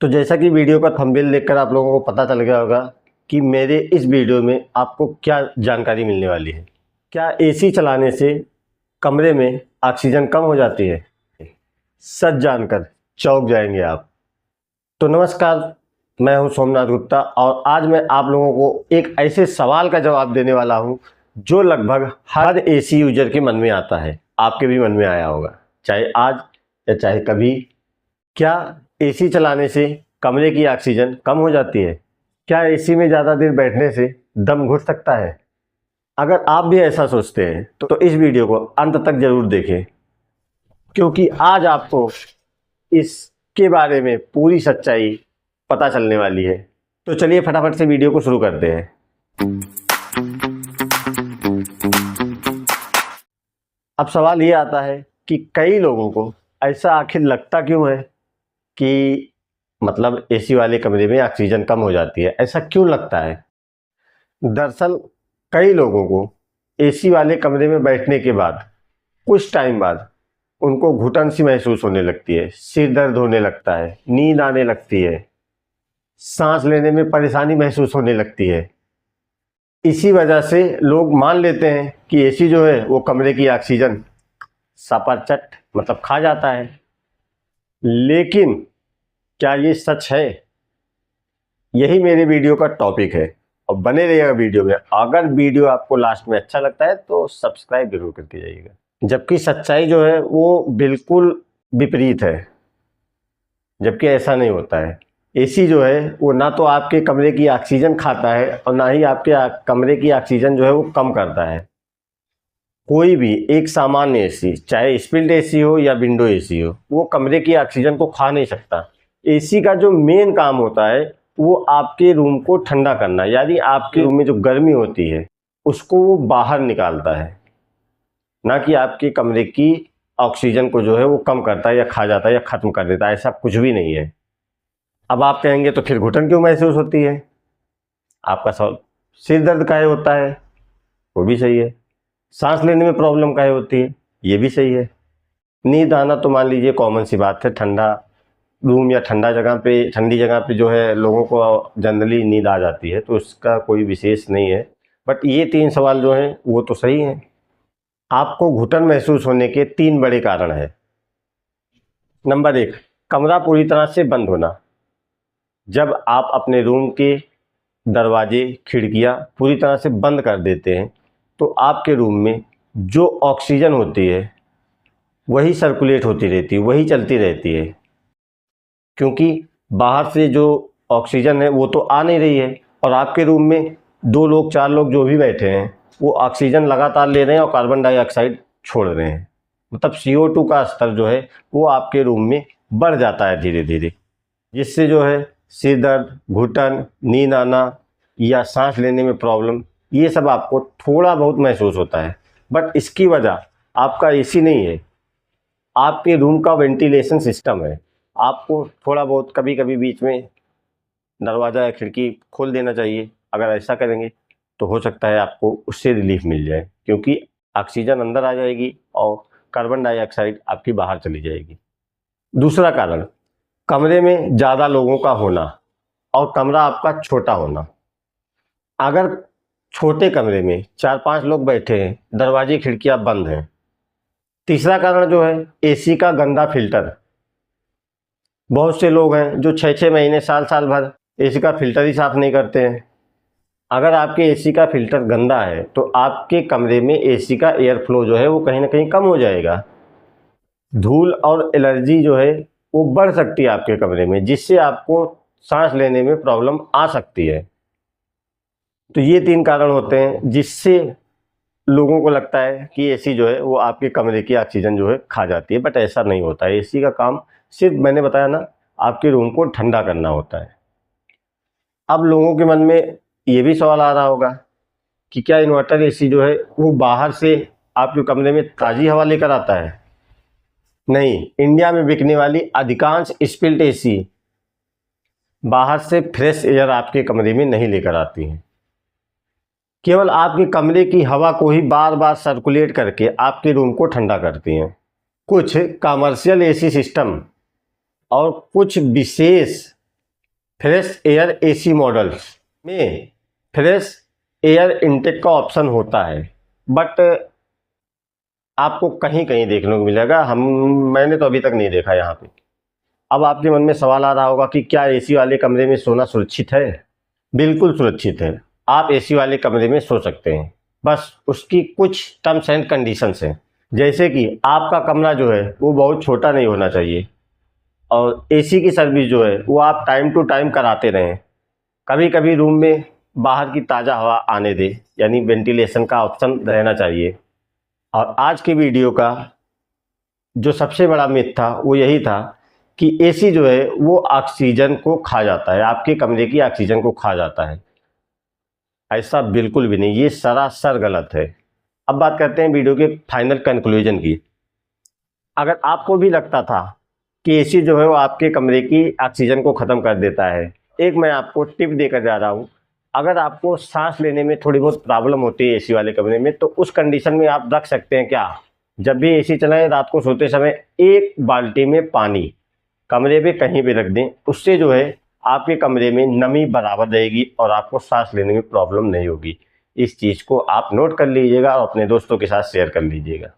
तो जैसा कि वीडियो का थंबनेल देखकर आप लोगों को पता चल गया होगा कि मेरे इस वीडियो में आपको क्या जानकारी मिलने वाली है। क्या एसी चलाने से कमरे में ऑक्सीजन कम हो जाती है? सच जानकर चौंक जाएंगे आप। तो नमस्कार, मैं हूं सोमनाथ गुप्ता और आज मैं आप लोगों को एक ऐसे सवाल का जवाब देने वाला हूं जो लगभग हर एसी यूजर के मन में आता है। आपके भी मन में आया होगा, चाहे आज या चाहे कभी। क्या एसी चलाने से कमरे की ऑक्सीजन कम हो जाती है? क्या एसी में ज़्यादा देर बैठने से दम घुट सकता है? अगर आप भी ऐसा सोचते हैं तो इस वीडियो को अंत तक जरूर देखें, क्योंकि आज आपको इसके बारे में पूरी सच्चाई पता चलने वाली है। तो चलिए फटाफट से वीडियो को शुरू करते हैं। अब सवाल ये आता है कि कई लोगों को ऐसा आखिर लगता क्यों है कि मतलब एसी वाले कमरे में ऑक्सीजन कम हो जाती है, ऐसा क्यों लगता है? दरअसल कई लोगों को एसी वाले कमरे में बैठने के बाद कुछ टाइम बाद उनको घुटन सी महसूस होने लगती है, सिर दर्द होने लगता है, नींद आने लगती है, सांस लेने में परेशानी महसूस होने लगती है। इसी वजह से लोग मान लेते हैं कि एसी जो है वो कमरे की ऑक्सीजन सपाचट मतलब खा जाता है। लेकिन क्या ये सच है? यही मेरे वीडियो का टॉपिक है और बने रहिएगा वीडियो में। अगर वीडियो आपको लास्ट में अच्छा लगता है तो सब्सक्राइब जरूर करके जाइएगा। जबकि सच्चाई जो है वो बिल्कुल विपरीत है, जबकि ऐसा नहीं होता है। एसी जो है वो ना तो आपके कमरे की ऑक्सीजन खाता है और ना ही आपके कमरे की ऑक्सीजन जो है वो कम करता है। कोई भी एक सामान्य एसी, चाहे स्प्लिट एसी हो या विंडो एसी हो, वो कमरे की ऑक्सीजन को खा नहीं सकता। एसी का जो मेन काम होता है वो आपके रूम को ठंडा करना, यानी आपके रूम में जो गर्मी होती है उसको वो बाहर निकालता है, ना कि आपके कमरे की ऑक्सीजन को जो है वो कम करता है या खा जाता है या ख़त्म कर देता है। ऐसा कुछ भी नहीं है। अब आप कहेंगे तो फिर घुटन क्यों महसूस होती है? आपका सिर दर्द काहे होता है? वो भी सही है। सांस लेने में प्रॉब्लम काहे होती है? ये भी सही है। नींद आना तो मान लीजिए कॉमन सी बात है। ठंडा रूम या ठंडी जगह पे जो है लोगों को जनरली नींद आ जाती है, तो उसका कोई विशेष नहीं है। बट ये 3 सवाल जो हैं वो तो सही हैं। आपको घुटन महसूस होने के 3 बड़े कारण हैं। नंबर 1, कमरा पूरी तरह से बंद होना। जब आप अपने रूम के दरवाजे खिड़कियां पूरी तरह से बंद कर देते हैं तो आपके रूम में जो ऑक्सीजन होती है वही सर्कुलेट होती रहती है, वही चलती रहती है, क्योंकि बाहर से जो ऑक्सीजन है वो तो आ नहीं रही है और आपके रूम में 2 लोग 4 लोग जो भी बैठे हैं वो ऑक्सीजन लगातार ले रहे हैं और कार्बन डाइऑक्साइड छोड़ रहे हैं। मतलब CO2 का स्तर जो है वो आपके रूम में बढ़ जाता है धीरे धीरे, जिससे जो है सिर दर्द, घुटन, नींद आना या सांस लेने में प्रॉब्लम, ये सब आपको थोड़ा बहुत महसूस होता है। बट इसकी वजह आपका एसी नहीं है, आपके रूम का वेंटिलेशन सिस्टम है। आपको थोड़ा बहुत कभी कभी बीच में दरवाज़ा या खिड़की खोल देना चाहिए। अगर ऐसा करेंगे तो हो सकता है आपको उससे रिलीफ मिल जाए, क्योंकि ऑक्सीजन अंदर आ जाएगी और कार्बन डाइऑक्साइड आपकी बाहर चली जाएगी। दूसरा कारण, कमरे में ज़्यादा लोगों का होना और कमरा आपका छोटा होना। अगर छोटे कमरे में 4-5 लोग बैठे हैं, दरवाजे खिड़कियां बंद हैं। तीसरा कारण जो है एसी का गंदा फिल्टर। बहुत से लोग हैं जो 6-6 महीने, साल भर एसी का फिल्टर ही साफ नहीं करते हैं। अगर आपके एसी का फिल्टर गंदा है तो आपके कमरे में एसी का एयर फ्लो जो है वो कहीं ना कहीं कम हो जाएगा। धूल और एलर्जी जो है वो बढ़ सकती है आपके कमरे में, जिससे आपको सांस लेने में प्रॉब्लम आ सकती है। तो ये 3 कारण होते हैं जिससे लोगों को लगता है कि एसी जो है वो आपके कमरे की ऑक्सीजन जो है खा जाती है। बट ऐसा नहीं होता है। एसी का काम सिर्फ, मैंने बताया ना, आपके रूम को ठंडा करना होता है। अब लोगों के मन में ये भी सवाल आ रहा होगा कि क्या इन्वर्टर एसी जो है वो बाहर से आपके कमरे में ताज़ी हवा लेकर आता है? नहीं, इंडिया में बिकने वाली अधिकांश स्प्लिट एसी बाहर से फ्रेश एयर आपके कमरे में नहीं लेकर आती हैं। केवल आपके कमरे की हवा को ही बार बार सर्कुलेट करके आपके रूम को ठंडा करती हैं। कुछ कमर्शियल एसी सिस्टम और कुछ विशेष फ्रेश एयर एसी मॉडल्स में फ्रेश एयर इनटेक का ऑप्शन होता है, बट आपको कहीं कहीं देखने को मिलेगा, मैंने तो अभी तक नहीं देखा यहाँ पे। अब आपके मन में सवाल आ रहा होगा कि क्या एसी वाले कमरे में सोना सुरक्षित है? बिल्कुल सुरक्षित है। आप एसी वाले कमरे में सो सकते हैं, बस उसकी कुछ टर्म्स एंड कंडीशंस हैं। जैसे कि आपका कमरा जो है वो बहुत छोटा नहीं होना चाहिए, और एसी की सर्विस जो है वो आप टाइम टू टाइम कराते रहें। कभी कभी रूम में बाहर की ताज़ा हवा आने दें, यानी वेंटिलेशन का ऑप्शन रहना चाहिए। और आज के वीडियो का जो सबसे बड़ा मिथ था वो यही था कि एसी जो है वो ऑक्सीजन को खा जाता है, आपके कमरे की ऑक्सीजन को खा जाता है। ऐसा बिल्कुल भी नहीं, ये सरासर गलत है। अब बात करते हैं वीडियो के फाइनल कंक्लूजन की। अगर आपको भी लगता था कि एसी जो है वो आपके कमरे की ऑक्सीजन को ख़त्म कर देता है, एक मैं आपको टिप देकर जा रहा हूँ। अगर आपको सांस लेने में थोड़ी बहुत प्रॉब्लम होती है एसी वाले कमरे में, तो उस कंडीशन में आप रख सकते हैं क्या, जब भी एसी चलाएं रात को सोते समय 1 बाल्टी में पानी कमरे में कहीं भी रख दें। उससे जो है आपके कमरे में नमी बराबर रहेगी और आपको सांस लेने में प्रॉब्लम नहीं होगी। इस चीज़ को आप नोट कर लीजिएगा और अपने दोस्तों के साथ शेयर कर लीजिएगा।